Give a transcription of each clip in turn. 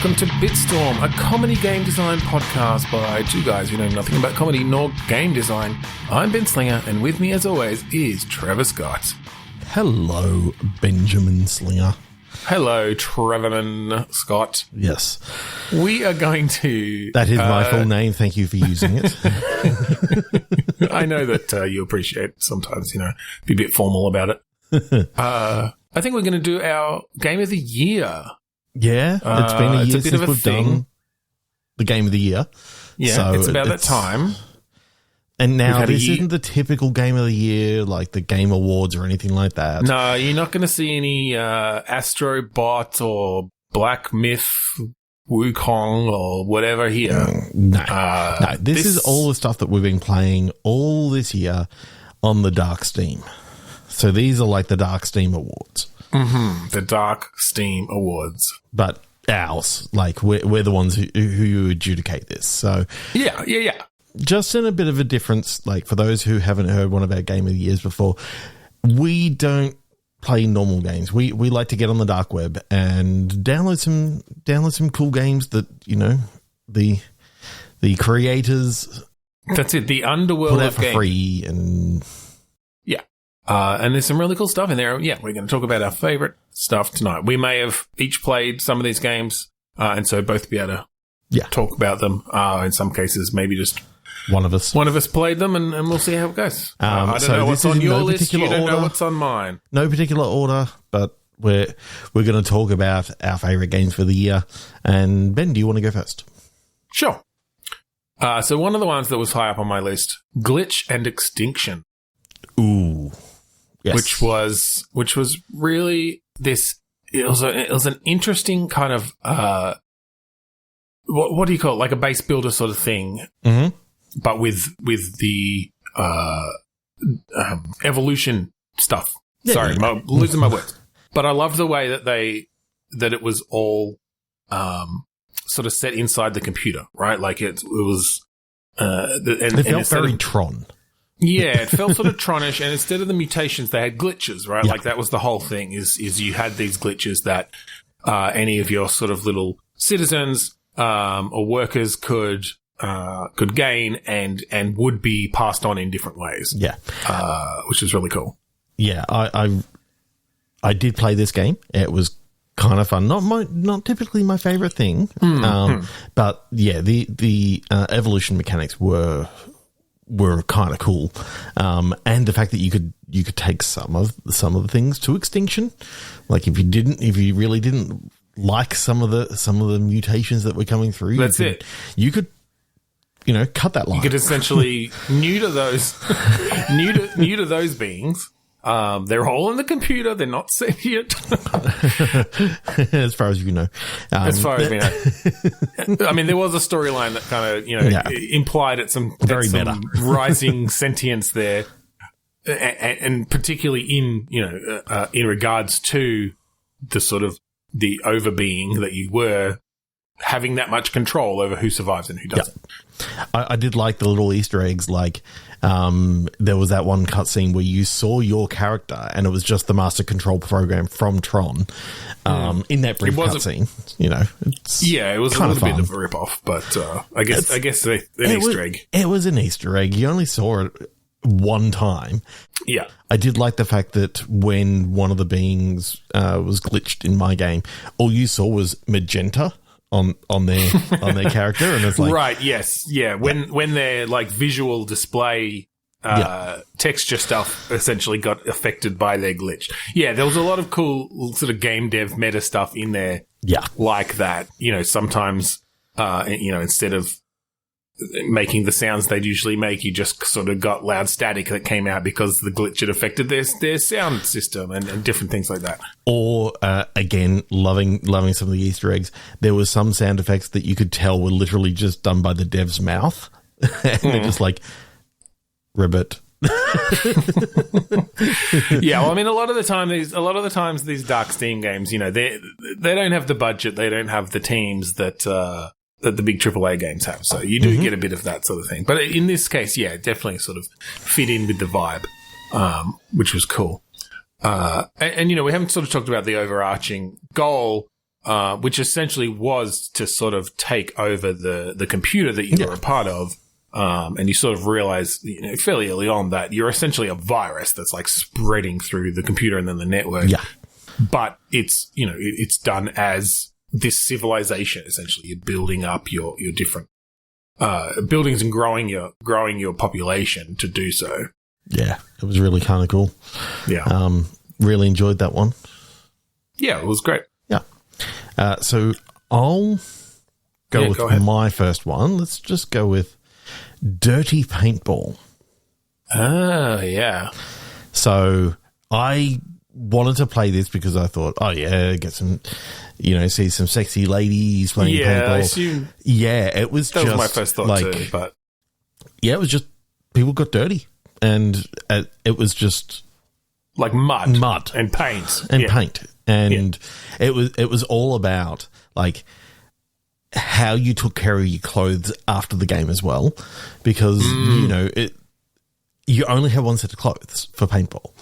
welcome to Bitstorm, a comedy game design podcast by two guys who know nothing about comedy nor game design. I'm Ben Slinger, and with me, as always, is Trevor Scott. Hello, Benjamin Slinger. Hello, Trevor Scott. Yes. We are going to... That is my full name. Thank you for using it. I know that you appreciate sometimes, be a bit formal about it. I think we're going to do our Game of the Year. Yeah, it's been a year it's a bit since of a we've thing. done the Game of the Year. Yeah, so it's about that time. And now this isn't the typical Game of the Year, like the Game Awards or anything like that. No, you're not going to see any Astrobot or Black Myth Wukong or whatever here. No. This is all the stuff that we've been playing all this year on the Dark Steam. So these are like the Dark Steam Awards. Mm-hmm. The Dark Steam Awards. But ours, like we're the ones who adjudicate this. So yeah. Just in a bit of a difference, like for those who haven't heard one of our Game of the Years before, we don't play normal games. We like to get on the dark web and download some cool games that, the creators That's it, the underworld put out of for game. free. And and there's some really cool stuff in there. Yeah, we're going to talk about our favorite stuff tonight. We may have each played some of these games, and so both be able to talk about them. In some cases, maybe just one of us played them, and we'll see how it goes. I don't know what's on your list. You don't know what's on mine. No particular order, but we're going to talk about our favorite games for the year. And Ben, do you want to go first? Sure. So one of the ones that was high up on my list, Glitch and Extinction. Ooh. Yes. Which was really this. It was an interesting kind of what do you call it? Like a base builder sort of thing, but with the evolution stuff. Yeah, Sorry, losing my words. But I love the way that it was all sort of set inside the computer, right? Like it was. It felt very Tron. Yeah, it felt sort of Tronish, and instead of the mutations, they had glitches, right? Yeah. Like that was the whole thing. Is you had these glitches that any of your sort of little citizens or workers could gain and would be passed on in different ways. Yeah, which is really cool. Yeah, I did play this game. It was kind of fun. Not typically my favorite thing, but yeah, the evolution mechanics were kind of cool, and the fact that you could take some of the things to extinction, like if you really didn't like some of the mutations that were coming through, you could cut that line. You could essentially neuter those beings. They're all in the computer. They're not sentient. As far as you know. As far as we know. I mean, there was a storyline that kind of, implied at some rising sentience there. And particularly in regards to the sort of the overbeing that you were having that much control over who survives and who doesn't. I did like the little Easter eggs, like there was that one cutscene where you saw your character and it was just the master control program from Tron in that brief cutscene. It was a little bit of a rip-off, but I guess an Easter egg. It was an Easter egg. You only saw it one time. Yeah. I did like the fact that when one of the beings was glitched in my game, all you saw was magenta on their character, and it's like right, yes, yeah. When their like visual display texture stuff essentially got affected by their glitch. Yeah, there was a lot of cool sort of game dev meta stuff in there. Yeah, like that. Sometimes instead of making the sounds they'd usually make, you just sort of got loud static that came out because the glitch had affected their sound system and different things like that. Or again, loving some of the Easter eggs. There was some sound effects that you could tell were literally just done by the dev's mouth, and they're just like ribbit. Yeah, well, I mean, a lot of the times these Dark Steam games, they don't have the budget, they don't have the teams that the big AAA games have. So you do get a bit of that sort of thing. But in this case, yeah, definitely sort of fit in with the vibe, which was cool. And we haven't sort of talked about the overarching goal which essentially was to sort of take over the computer that you were a part of. And you sort of realize fairly early on that you're essentially a virus that's like spreading through the computer and then the network. Yeah. But it's, it's done as this civilization, essentially. You're building up your different buildings and growing your population to do so. Yeah, it was really kind of cool. Yeah. Really enjoyed that one. Yeah, it was great. Yeah. So I'll go with my first one. Let's just go with Dirty Paintball. Oh, yeah. So I wanted to play this because I thought, get some, see some sexy ladies playing paintball. I assume it was that was my first thought too. But it was just people got dirty, and it was just like mud and paint and it was all about like how you took care of your clothes after the game as well, because you only have one set of clothes for paintball.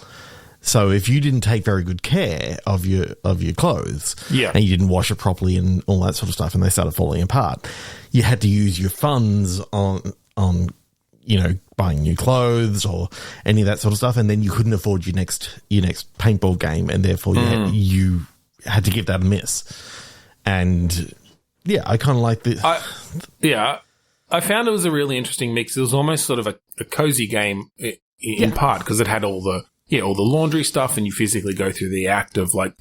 So if you didn't take very good care of your clothes, and you didn't wash it properly and all that sort of stuff, and they started falling apart, you had to use your funds on buying new clothes or any of that sort of stuff, and then you couldn't afford your next paintball game, and therefore you had to give that a miss. And I kind of like this. I found it was a really interesting mix. It was almost sort of a cozy game in part because it had all the laundry stuff, and you physically go through the act of like,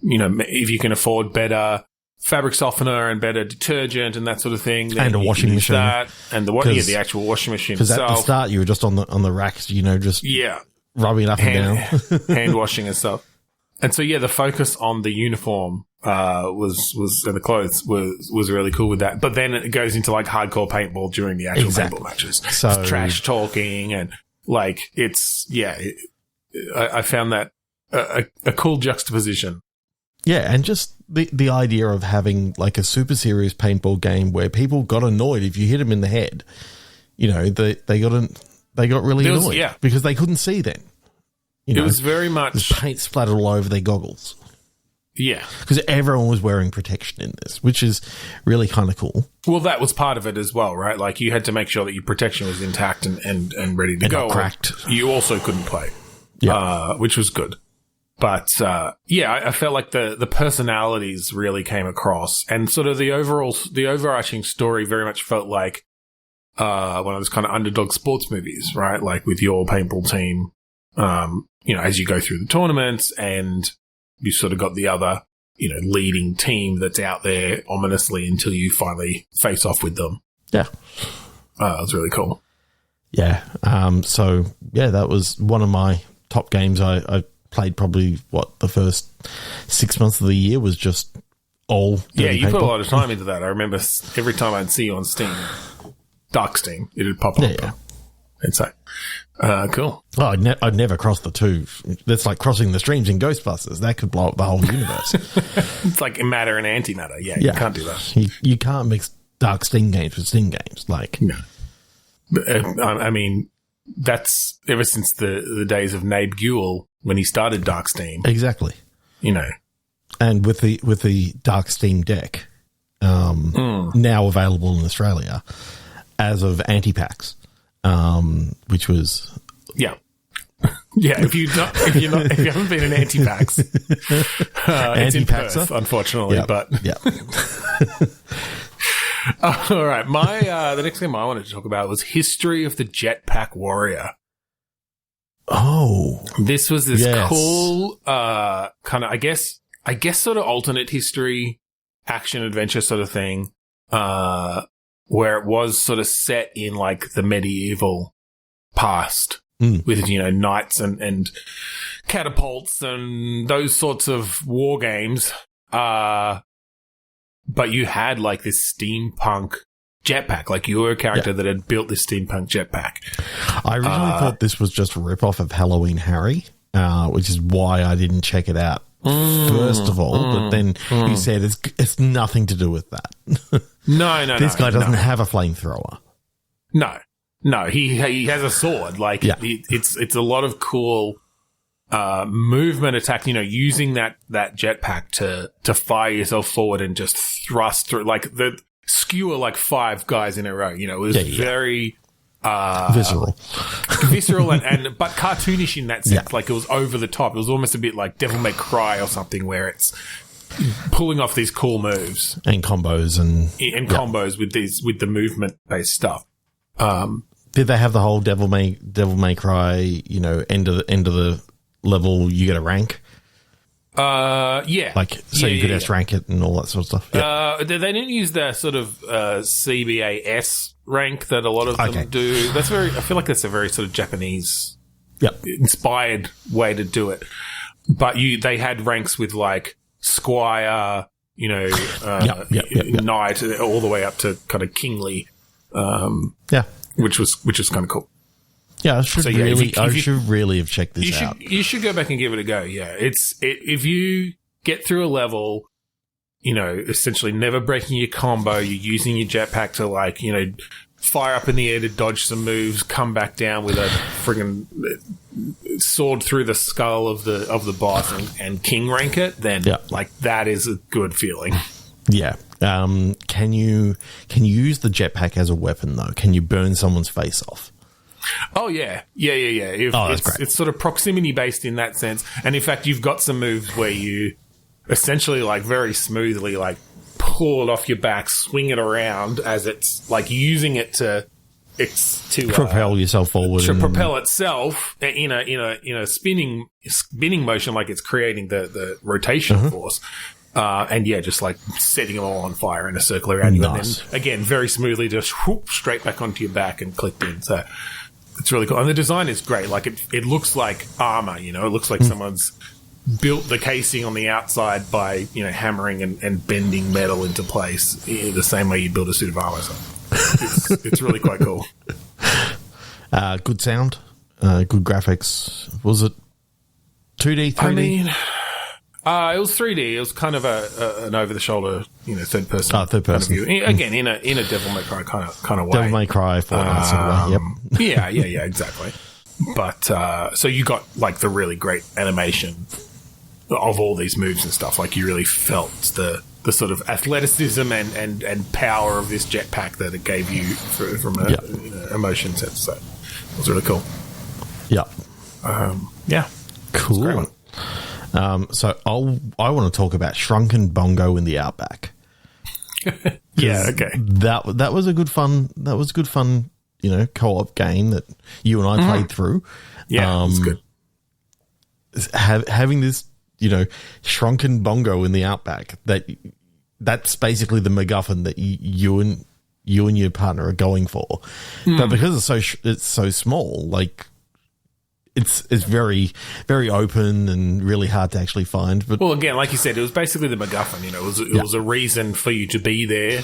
if you can afford better fabric softener and better detergent and that sort of thing, and a washing machine, and the actual washing machine. Because at the start you were just on the racks, just rubbing it up and down, hand washing and stuff. And so the focus on the uniform was and the clothes was really cool with that. But then it goes into like hardcore paintball during the actual paintball matches. So it's trash talking and like I found that a cool juxtaposition. Yeah, and just the idea of having like a super serious paintball game where people got annoyed if you hit them in the head. They got really annoyed because they couldn't see then. It was very much paint splattered all over their goggles. Yeah, because everyone was wearing protection in this, which is really kind of cool. Well, that was part of it as well, right? Like you had to make sure that your protection was intact and ready to go. Not cracked. You also couldn't play, which was good. But I felt like the personalities really came across, and sort of the overarching story very much felt like one of those kind of underdog sports movies, right? Like with your paintball team, as you go through the tournaments, and you sort of got the other, leading team that's out there ominously until you finally face off with them. Yeah, it was really cool. Yeah. That was one of my top games. I played probably the first 6 months of the year was just all Dirty you Paintball. put a lot of time into that. I remember every time I'd see you on Steam, Dark Steam, it'd pop up and say, cool. Oh, I'd never cross the two. That's like crossing the streams in Ghostbusters. That could blow up the whole universe. It's like matter and antimatter. You can't do that. You can't mix Dark Steam games with Steam games. Like, no. I mean, that's ever since the days of Nabe Gewell when he started Dark Steam. Exactly. And with the Dark Steam deck now available in Australia as of Anti-Packs, which was if you haven't been in Anti-Packs, it's in Perth, unfortunately. But all right, the next game I wanted to talk about was History of the Jetpack Warrior. Oh, this was this cool kind of, I guess sort of alternate history action adventure sort of thing, where it was sort of set in like the medieval past with knights and catapults and those sorts of war games. But you had like this steampunk jetpack, like you were a character that had built this steampunk jetpack. I originally thought this was just a rip-off of Halloween Harry, which is why I didn't check it out first of all. But then you said it's nothing to do with that. No. This guy doesn't have a flamethrower. No, he has a sword. Like it's a lot of cool movement attack, using that jetpack to fire yourself forward and just thrust through, like the skewer like 5 guys in a row. It was very visceral and but cartoonish in that sense. Like it was over the top. It was almost a bit like Devil May Cry or something, where it's pulling off these cool moves and combos and combos with the movement based stuff. Did they have the whole Devil May Cry, end of the level you get a rank? Yeah. You could S rank it and all that sort of stuff. Yeah. They didn't use the sort of CBAS rank that a lot of them do. I feel like that's a very sort of Japanese inspired way to do it. But they had ranks with like Squire, Knight, all the way up to kind of Kingly. Which was kind of cool. Yeah, I should really have checked this out. You should go back and give it a go. Yeah, if you get through a level, essentially never breaking your combo, you're using your jetpack to fire up in the air to dodge some moves, come back down with a friggin' sword through the skull of the boss and king rank it, then that is a good feeling. Yeah. Can you use the jetpack as a weapon though? Can you burn someone's face off? Oh yeah. That's great. It's sort of proximity based in that sense, and in fact, you've got some moves where you essentially very smoothly pull it off your back, swing it around as it's using it to propel yourself forward, to propel itself in a spinning motion, like it's creating the rotation force. Just setting them all on fire in a circle around you. And then, again, very smoothly just whoop, straight back onto your back and clicked in. So it's really cool. And the design is great. It looks like armor, it looks like someone's built the casing on the outside by, hammering and bending metal into place the same way you build a suit of armor. So it's really quite cool. Good sound, good graphics. Was it 2D, 3D? I mean, it was 3D. It was kind of an over-the-shoulder, third person view. Again, in a Devil May Cry kind of way. Devil May Cry Fortnite sort of way. Yep. Yeah, exactly. But so you got the really great animation of all these moves and stuff. You really felt the sort of athleticism and power of this jetpack that it gave you from an emotion sense. So it was really cool. Yeah. Cool. So I want to talk about Shrunken Bongo in the Outback. Yeah, okay. That was a good fun. That was good fun. Co-op game that you and I played through. Yeah, it's good. Having this, Shrunken Bongo in the Outback. That's basically the MacGuffin that you and your partner are going for. But because it's so small, it's very, very open and really hard to actually find. But again, like you said, it was basically the MacGuffin. It was a reason for you to be there.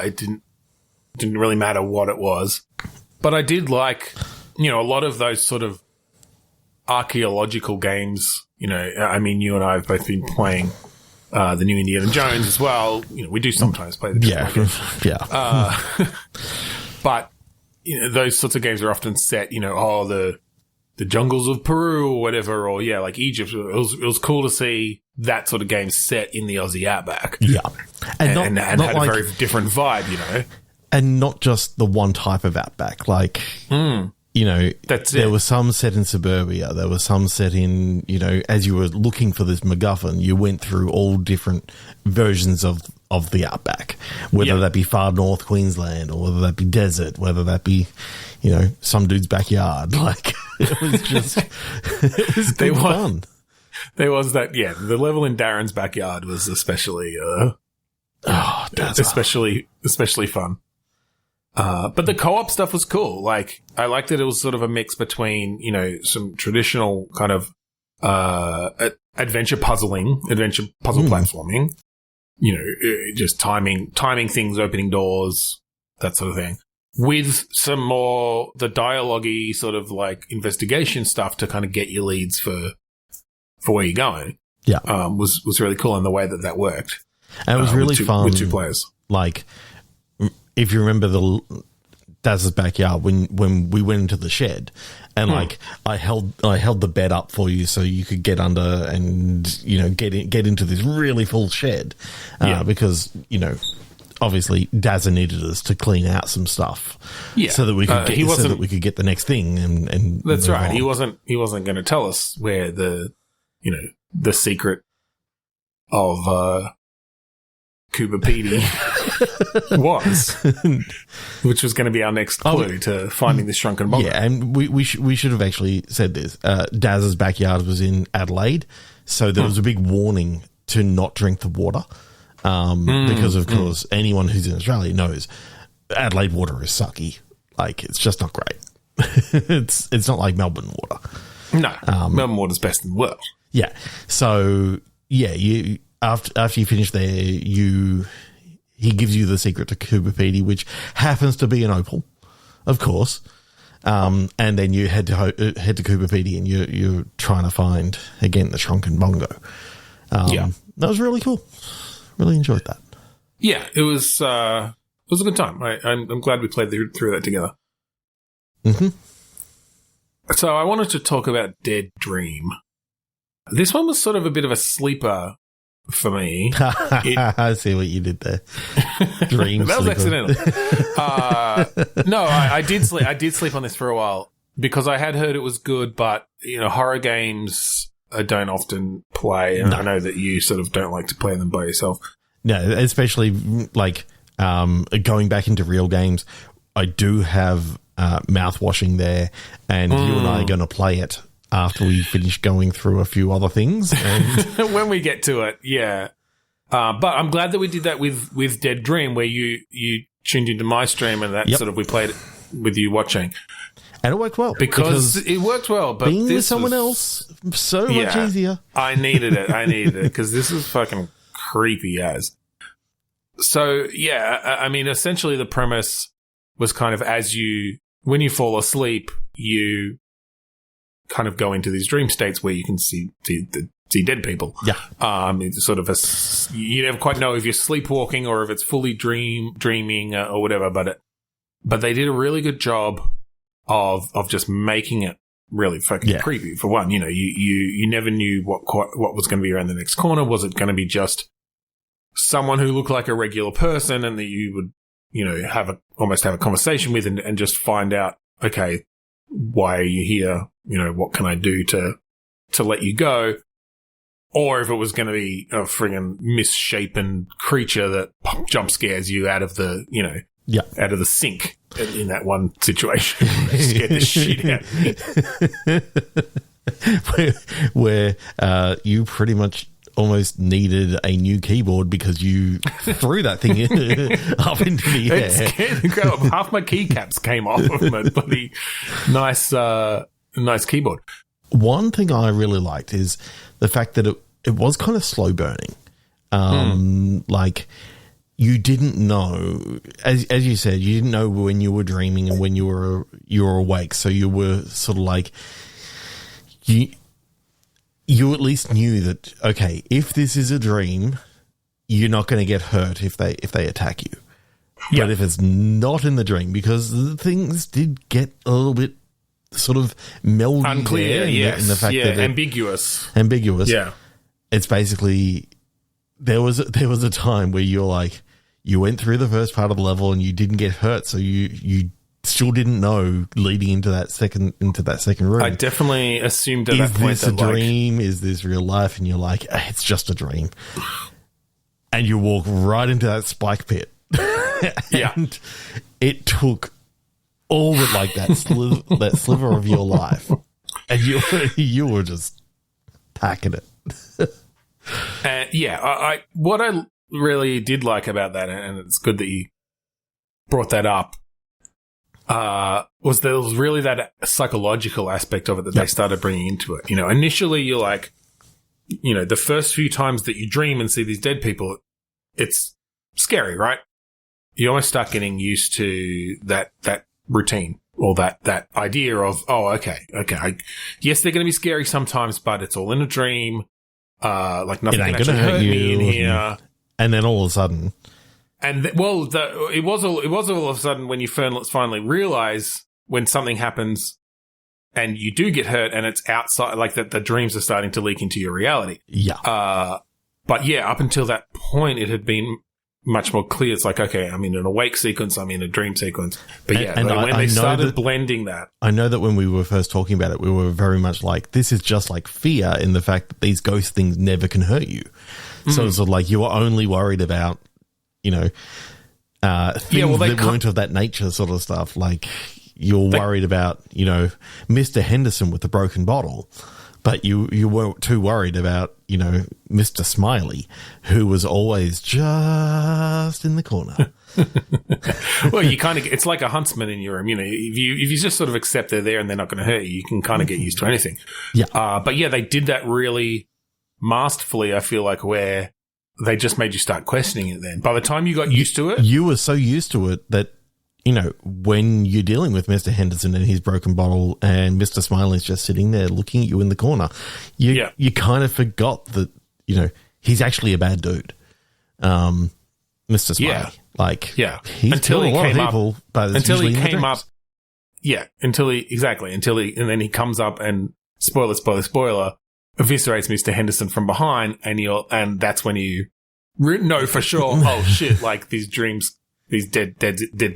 It didn't really matter what it was. But I did a lot of those sort of archaeological games. I mean, you and I have both been playing the new Indiana Jones as well. We do sometimes play the games. But those sorts of games are often set. The jungles of Peru or whatever, or Egypt. It was cool to see that sort of game set in the Aussie Outback. Yeah, and had a very different vibe, And not just the one type of Outback. There was some set in suburbia. There was some set in, as you were looking for this MacGuffin, you went through all different versions of the Outback, whether that be far north Queensland or whether that be desert, whether that be, some dude's backyard. It was just, it was good fun. There was that, the level in Darren's backyard was especially, especially fun. But the co-op stuff was cool. I liked that it was sort of a mix between, some traditional kind of, adventure puzzle platforming, just timing things, opening doors, that sort of thing, with some more the dialogue-y sort of investigation stuff to kind of get your leads for where you're going. Yeah. Was really cool in the way that worked. And it was really fun with 2 players. If you remember Daz's backyard when we went into the shed, and like I held the bed up for you so you could get under and get into this really full shed, because obviously Dazza needed us to clean out some stuff, so that we could get the next thing and that's right. On. He wasn't going to tell us where the secret of Cuba Petey was, which was going to be our next clue to finding this shrunken bongo. Yeah, and we should have actually said this. Daz's backyard was in Adelaide, so there was a big warning to not drink the water, because of course anyone who's in Australia knows Adelaide water is sucky. Like, it's just not great. it's not like Melbourne water. No, Melbourne water's best in the world. Yeah, so you after you finish there, he gives you the secret to Cuba Petey, which happens to be an opal, of course. And then you head to Cuba Petey, and you're trying to find again the shrunken bongo. That was really cool. Really enjoyed that. Yeah, it was a good time. I'm glad we played through that together. Mm-hmm. So I wanted to talk about Dead Dream. This one was sort of a bit of a sleeper for me. I see what you did there. Dream that was sleeper. accidental. No, I did sleep. I did sleep on this for a while because I had heard it was good, but horror games I don't often play, and I know that you sort of don't like to play them by yourself. No, especially like going back into real games. I do have mouth washing there, and you and I are going to play it after we finish going through a few other things. And when we get to it, yeah. But I'm glad that we did that with Dead Dream, where you tuned into my stream and that sort of we played it with you watching. And it worked well. Because it worked well. But being with someone else, so much easier. I needed it because this is fucking creepy as. So, yeah, I mean, essentially the premise was kind of when you fall asleep, you kind of go into these dream states where you can see dead people. Yeah. It's sort of you never quite know if you're sleepwalking or if it's fully dreaming or whatever, but they did a really good job of just making it really fucking creepy. For one, you never knew what was going to be around the next corner. Was it going to be just someone who looked like a regular person and that you would, almost have a conversation with and just find out, okay, why are you here? What can I do to let you go? Or if it was going to be a friggin' misshapen creature that jump scares you out of the, out of the sink in that one situation. Scared the shit out of me. where you pretty much almost needed a new keyboard because you threw that thing up into the air. It scared the crap. Half my keycaps came off of my bloody nice keyboard. One thing I really liked is the fact that it was kind of slow burning. Like, you didn't know, as you said, you didn't know when you were dreaming and when you were awake. So you were sort of like, you at least knew that, okay, if this is a dream, you're not going to get hurt if they attack you. Yep. But if it's not in the dream, because the things did get a little bit sort of melded, unclear, in the fact that ambiguous. Yeah, it's basically there was a time where you're like, you went through the first part of the level and you didn't get hurt, so you still didn't know leading into that second room. I definitely assumed at that point is this a dream? Is this real life? And you're like, it's just a dream. And you walk right into that spike pit. And it took all but like that sliver of your life, and you were just packing it. What I really did like about that, and it's good that you brought that up, was there was really that psychological aspect of it that they started bringing into it. Initially you're like, the first few times that you dream and see these dead people, it's scary, right? You almost start getting used to that routine or that idea of, yes, they're going to be scary sometimes, but it's all in a dream. Like nothing can actually hurt me in here. And then all of a sudden, And it was all of a sudden when you finally realize when something happens and you do get hurt and it's outside, like that the dreams are starting to leak into your reality. Yeah. But yeah, up until that point, it had been much more clear. It's like, okay, I'm in an awake sequence, I'm in a dream sequence. But yeah, when they started blending that. I know that when we were first talking about it, we were very much like, this is just like fear in the fact that these ghost things never can hurt you. So it's sort of like you were only worried about, things that weren't of that nature sort of stuff. Like you're worried about, Mr. Henderson with the broken bottle. But you weren't too worried about, Mr. Smiley, who was always just in the corner. Well, you kind of, it's like a huntsman in your room. If you just sort of accept they're there and they're not going to hurt you, you can kind of get used to anything. Yeah. But yeah, they did that really masterfully, I feel like, where they just made you start questioning it then. By the time you got used to it. You were so used to it that, when you're dealing with Mr. Henderson and his broken bottle and Mr. Smiley's just sitting there looking at you in the corner, you kind of forgot that, he's actually a bad dude. Mr. Smiley. He's until killed he a lot came of people, but until he came up. Yeah, and then he comes up and spoiler, eviscerates Mr. Henderson from behind, and that's when you know for sure, oh shit, like these dreams. These dead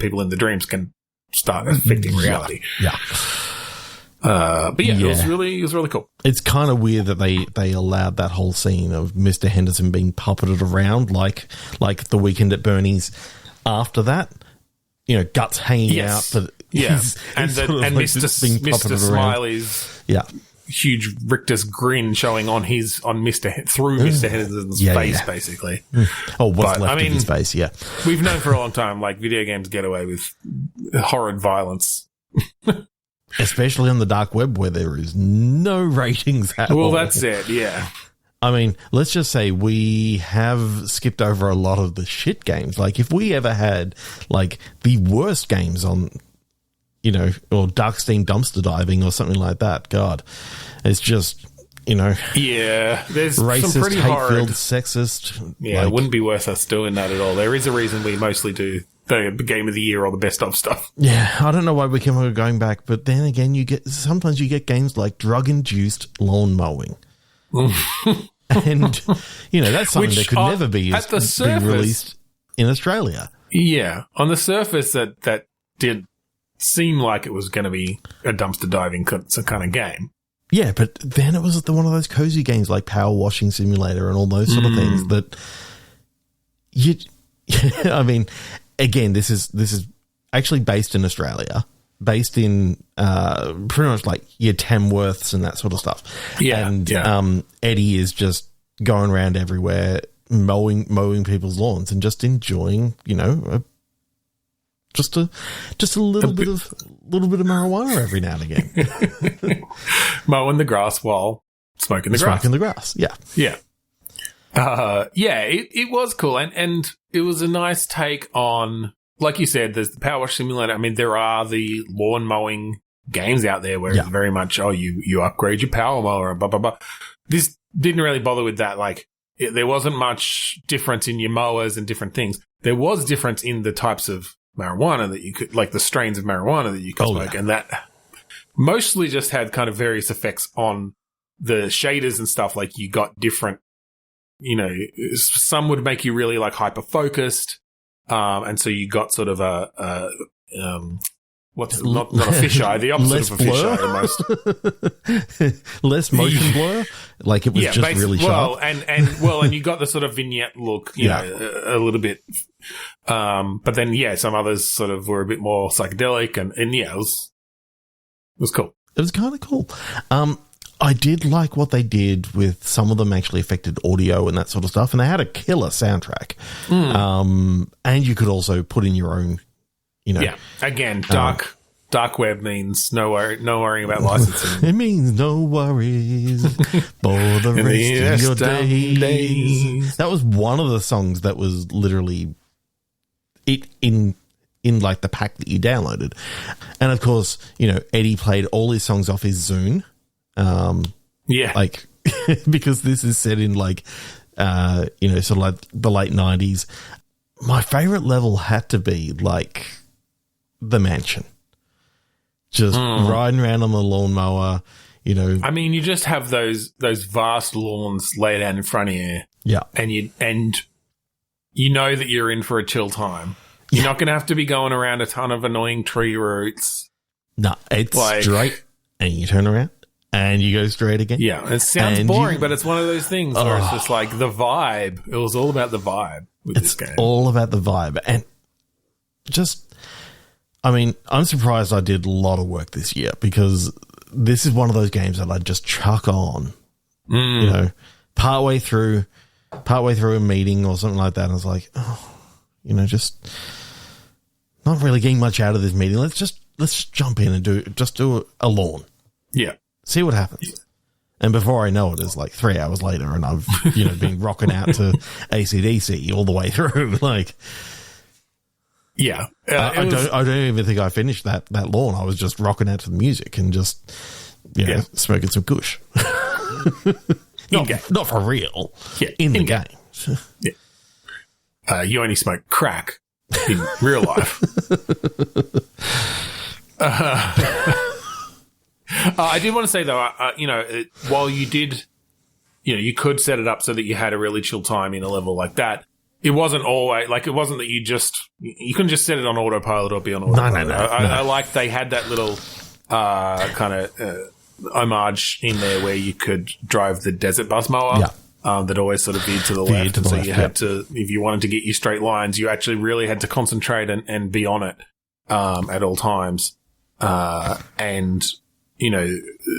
people in the dreams can start affecting reality. Yeah. But yeah, it was really cool. It's kind of weird that they allowed that whole scene of Mr. Henderson being puppeted around like the Weekend at Bernie's. After that, guts hanging out. But Mr. Smiley's huge rictus grin showing on Mr. Henderson's face, basically. Oh, what's left of his face? Yeah, we've known for a long time, like video games get away with horrid violence, especially on the dark web where there is no ratings at all. Well, that's it. Yeah. I mean, let's just say we have skipped over a lot of the shit games. Like, if we ever had like the worst games on, or Darkstein dumpster diving or something like that, God, it's just, yeah, there's racist, some pretty hate-filled, horrid, sexist. Yeah, it wouldn't be worth us doing that at all. There is a reason we mostly do the Game of the Year or the best of stuff. Yeah, I don't know why we keep on going back, but then again, sometimes you get games like Drug Induced Lawn Mowing. And, that's something that could never be released in Australia. Yeah, on the surface, that did seem like it was going to be a dumpster diving kind of game. Yeah, but then it was one of those cozy games like Power Washing Simulator and all those sort of things that I mean, again, this is actually based in Australia, based in pretty much like your Tamworths and that sort of stuff. Yeah, and Eddie is just going around everywhere mowing people's lawns and just enjoying, just a little bit of marijuana every now and again. Mowing the grass while smoking the grass. Yeah. Yeah. It was cool. And it was a nice take on, like you said, there's the Power Wash Simulator. I mean, there are the lawn mowing games out there where it's very much, you upgrade your power mower, blah, blah, blah. This didn't really bother with that. Like, there wasn't much difference in your mowers and different things. There was difference in the types of marijuana that you could, like the strains of marijuana that you could smoke. And that mostly just had kind of various effects on the shaders and stuff. Like, you got different, some would make you really like hyper focused. And so you got sort of not a fisheye, the opposite of a fisheye almost. Less motion blur, like it was just really sharp. And you got the sort of vignette look, a little bit. But then some others sort of were a bit more psychedelic, and it was cool. It was kind of cool. I did like what they did with some of them actually affected audio and that sort of stuff, and they had a killer soundtrack. And you could also put in your own, Again, dark web means no worrying about licensing. It means no worries for the rest of your days. That was one of the songs that was literally in like the pack that you downloaded. And of course, Eddie played all his songs off his Zune. Like, because this is set in like, sort of like the late 90s. my favorite level had to be like the mansion. Just riding around on the lawnmower, you know. I mean, you just have those vast lawns laid out in front of you. Yeah. And you know that you're in for a chill time. You're not going to have to be going around a ton of annoying tree roots. No, it's like, straight, and you turn around, and you go straight again. Yeah, it sounds boring, but it's one of those things where it's just like the vibe. It was all about the vibe with this game. It's all about the vibe. And just, I mean, I'm surprised I did a lot of work this year, because this is one of those games that I just chuck on, you know, partway through a meeting or something like that, and I was like, oh, you know, just not really getting much out of this meeting. Let's jump in and do a lawn. Yeah. See what happens. Yeah. And before I know it, it's like 3 hours later, and I've, you know, been rocking out to AC/DC all the way through. Like, yeah. I don't even think I finished that lawn. I was just rocking out to the music and just, you know, smoking some kush. Not for real. Yeah. In the game. Yeah. You only smoke crack in real life. I did want to say, though, you know, while you did, you know, you could set it up so that you had a really chill time in a level like that. It wasn't always, like, it wasn't that you couldn't just set it on autopilot or be on autopilot. No. I like they had that little kind of homage in there where you could drive the desert bus mower. Yeah. That always sort of veered to the left. So you had to, if you wanted to get your straight lines, you actually really had to concentrate and be on it at all times. And, you know,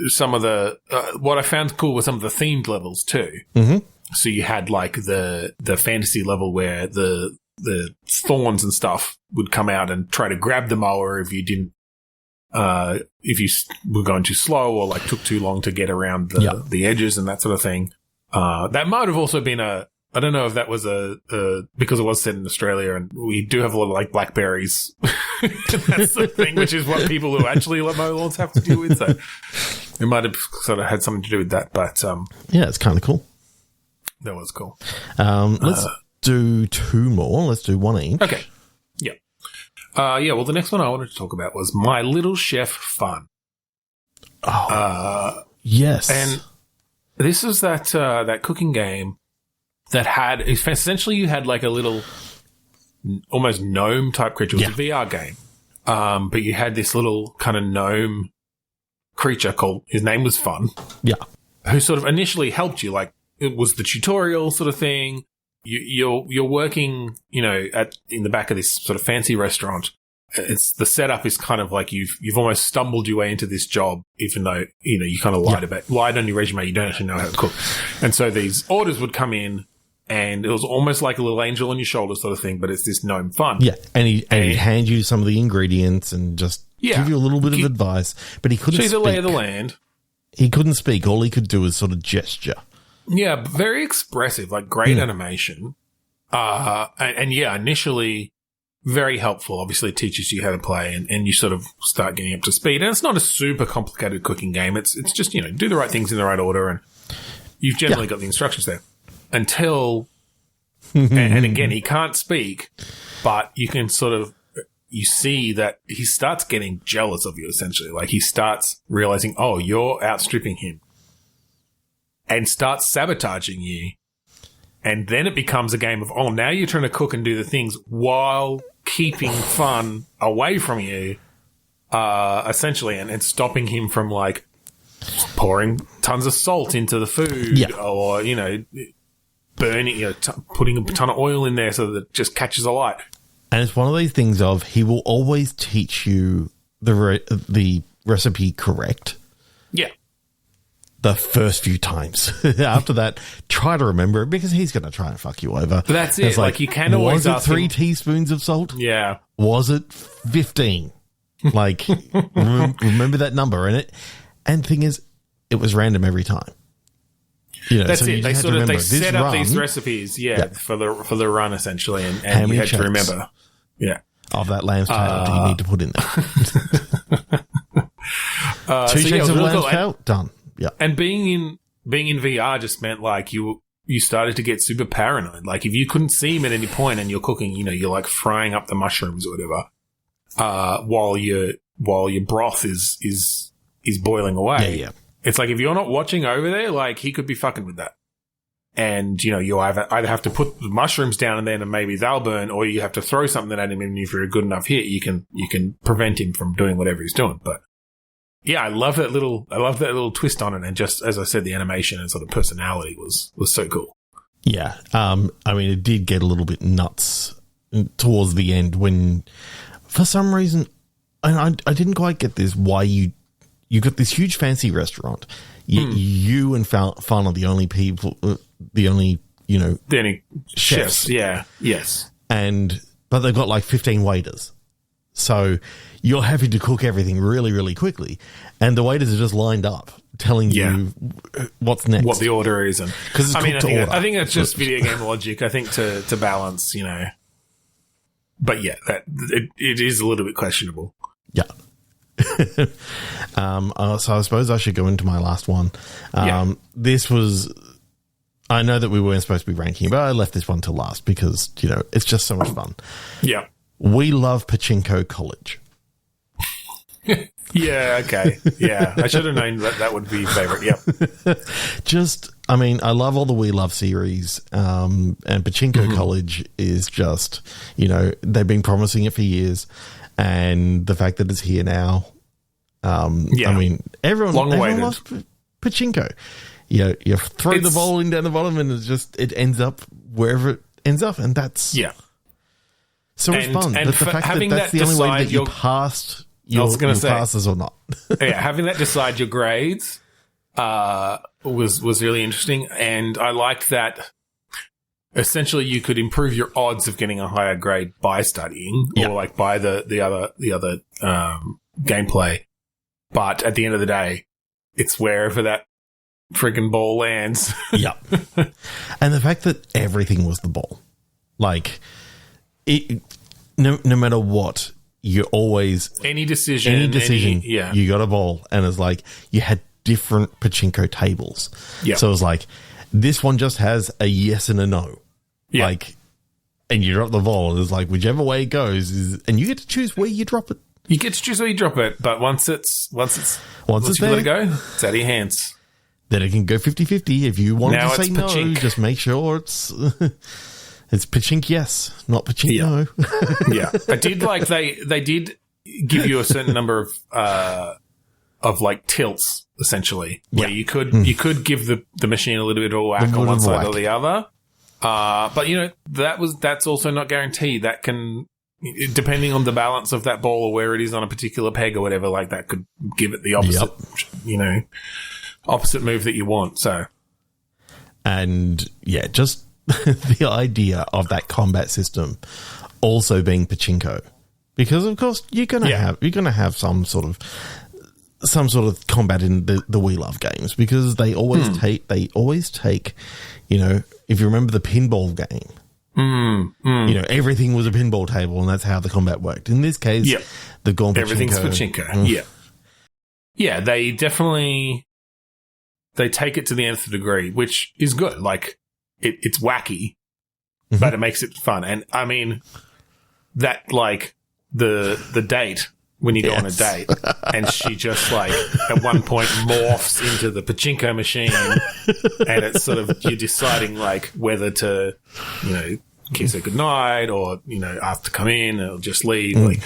some of the what I found cool were some of the themed levels too. Mm-hmm. So you had like the fantasy level where the thorns and stuff would come out and try to grab the mower if you didn't. If you were going too slow or like took too long to get around the edges and that sort of thing. That might have also been I don't know if that was because it was set in Australia and we do have a lot of like blackberries. That's the thing, which is what people who actually mow lawns have to deal with. So it might have sort of had something to do with that, but, yeah, it's kind of cool. That was cool. Let's do two more. Let's do one each. Okay. Yeah. Well, the next one I wanted to talk about was My Little Chef Fun. Oh, yes. And this is that cooking game that had essentially you had like a little almost gnome type creature. It was a VR game, but you had this little kind of gnome creature called his name was Fun. Yeah, who sort of initially helped you. Like it was the tutorial sort of thing. You're working, you know, in the back of this sort of fancy restaurant. It's the setup is kind of like you've almost stumbled your way into this job, even though, you know, you kind of lied on your resume. You don't actually know how to cook. And so these orders would come in and it was almost like a little angel on your shoulder sort of thing, but it's this gnome Fun. Yeah. And he'd hand you some of the ingredients and just give you a little bit of advice, but he couldn't speak. Show you the lay of the land. He couldn't speak. All he could do was sort of gesture. Yeah. Very expressive, like great animation. And initially, very helpful. Obviously, it teaches you how to play and you sort of start getting up to speed. And it's not a super complicated cooking game. It's just, you know, do the right things in the right order and you've generally got the instructions there. Until, and again, he can't speak, but you can sort of, you see that he starts getting jealous of you, essentially. Like he starts realizing, oh, you're outstripping him and starts sabotaging you. And then it becomes a game of, oh, now you're trying to cook and do the things while keeping Fun away from you, essentially, and stopping him from, like, pouring tons of salt into the food or, you know, burning, you know, putting a ton of oil in there so that it just catches alight. And it's one of these things of he will always teach you the recipe correct. Yeah. The first few times. After that, try to remember it because he's going to try and fuck you over. That's it. It's like you can always ask him. Was it 3 teaspoons of salt? Yeah. Was it 15? Like, remember that number. And the thing is, it was random every time. You know, that's so it. They set up these recipes, for the run essentially, and you had to remember. Yeah. Of that lamb's tail, do you need to put in there? 2 shakes of lamb's tail, done. Yeah. And being in VR just meant like you you started to get super paranoid. Like, if you couldn't see him at any point and you're cooking, you're like frying up the mushrooms or whatever, while your broth is boiling away. Yeah. It's like, if you're not watching over there, like, he could be fucking with that. And, you either have to put the mushrooms down and then maybe they'll burn, or you have to throw something at him, and if you're a good enough hit, you can prevent him from doing whatever he's doing. But yeah, I love that little twist on it, and just, as I said, the animation and sort of personality was so cool. Yeah. I mean, it did get a little bit nuts towards the end when, for some reason, and I didn't quite get this, why you got this huge fancy restaurant, yet you and Fun are the only people, the only chefs. Yeah. Yes. But they've got like 15 waiters. So you're having to cook everything really, really quickly. And the waiters are just lined up telling you what's next. What the order is. And because I think that's just video game logic, I think, to balance, But yeah, it is a little bit questionable. Yeah. So I suppose I should go into my last one. This was, I know that we weren't supposed to be ranking, but I left this one till last because, it's just so much fun. Yeah. We love Pachinko College. Yeah, okay. Yeah, I should have known that would be favorite. Yep. I love all the We Love series, and Pachinko College is just, they've been promising it for years, and the fact that it's here now, everyone loves Pachinko. You throw the ball in down the bottom, and it ends up wherever it ends up, and that's so much fun. And but the fact that that's the only way that you passed your classes or not. Having that decide your grades was really interesting, and I liked that. Essentially, you could improve your odds of getting a higher grade by studying, or like by the other gameplay. But at the end of the day, it's wherever that friggin' ball lands. Yeah, and the fact that everything was the ball, like no matter what, you always any decision, you got a ball, and it's like you had different pachinko tables. Yeah, so it was like this one just has a yes and a no. Yeah. Like, and you drop the ball, and it's like whichever way it goes and you get to choose where you drop it. You get to choose where you drop it, but once you there, let it go, it's out of your hands. Then it can go 50-50. If you want to say no, just make sure it's it's pachink yes, not pachink no. Yeah, I did like they did give you a certain number of like tilts, essentially, where you could give the machine a little bit of a whack on one side or the other. But that's also not guaranteed. That can, depending on the balance of that ball or where it is on a particular peg or whatever, like that could give it the opposite, opposite move that you want. So, and just the idea of that combat system also being pachinko, because of course you're gonna have some sort of combat in the We Love games, because they always take if you remember the pinball game, everything was a pinball table, and that's how the combat worked. In this case, they've gone everything's pachinko. Yeah, they definitely take it to the nth degree, which is good. Like it's wacky, but it makes it fun. And I mean that, like the date. When you go on a date, and she just like at one point morphs into the pachinko machine, and it's sort of you're deciding like whether to, kiss her goodnight or ask to come in or just leave. Like,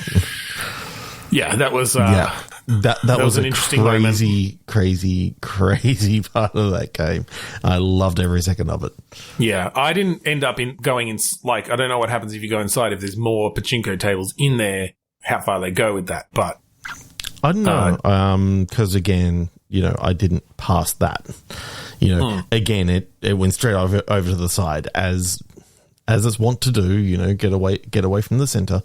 that was that was an interesting crazy part of that game. I loved every second of it. Yeah, I didn't end up going in. Like, I don't know what happens if you go inside, if there's more pachinko tables in there, how far they go with that, but I don't know, because again, I didn't pass that. Again, it went straight over to the side as it's wont to do. Get away from the center.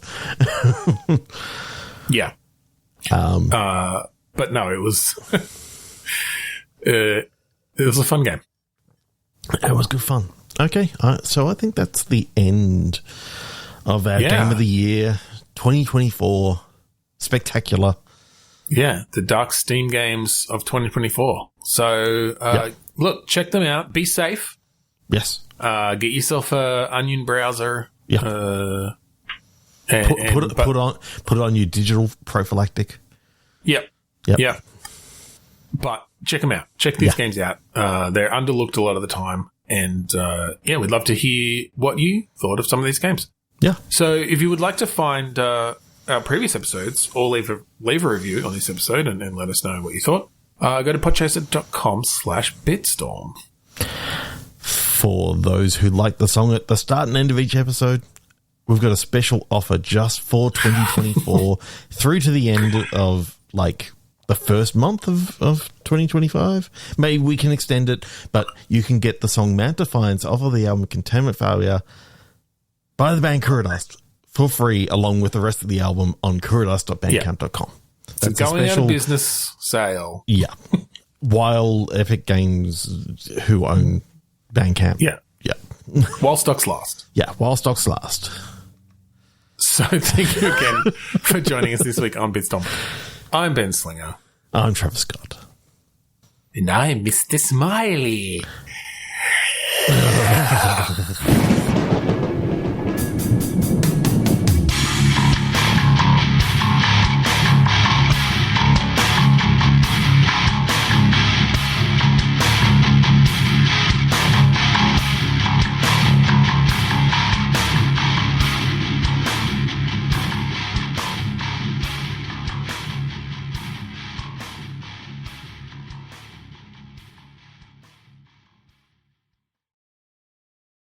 Yeah. But no, it was it was a fun game. It was good fun. Okay, so I think that's the end of our Game of the Year 2024 spectacular. Yeah, the Dark Steam games of 2024. So, look, check them out. Be safe. Yes. Get yourself a Onion browser. Yeah. Put it on your digital prophylactic. Yep. But check them out. Check these games out. They're underlooked a lot of the time. And, we'd love to hear what you thought of some of these games. Yeah. So if you would like to find our previous episodes or leave a review on this episode and let us know what you thought, go to podchaser.com/bitstorm. For those who like the song at the start and end of each episode, we've got a special offer just for 2024 through to the end of, like, the first month of 2025. Maybe we can extend it, but you can get the song Mount Defiance off of the album Containment Failure by the band Kuradust for free, along with the rest of the album on kuradust.bandcamp.com. It's a going out of business sale. Yeah. While Epic Games, who own Bandcamp. Yeah. While stocks last. Yeah, while stocks last. So thank you again for joining us this week on Bitstorm. I'm Ben Slinger. I'm Trevor Scott. And I'm Mr. Smiley.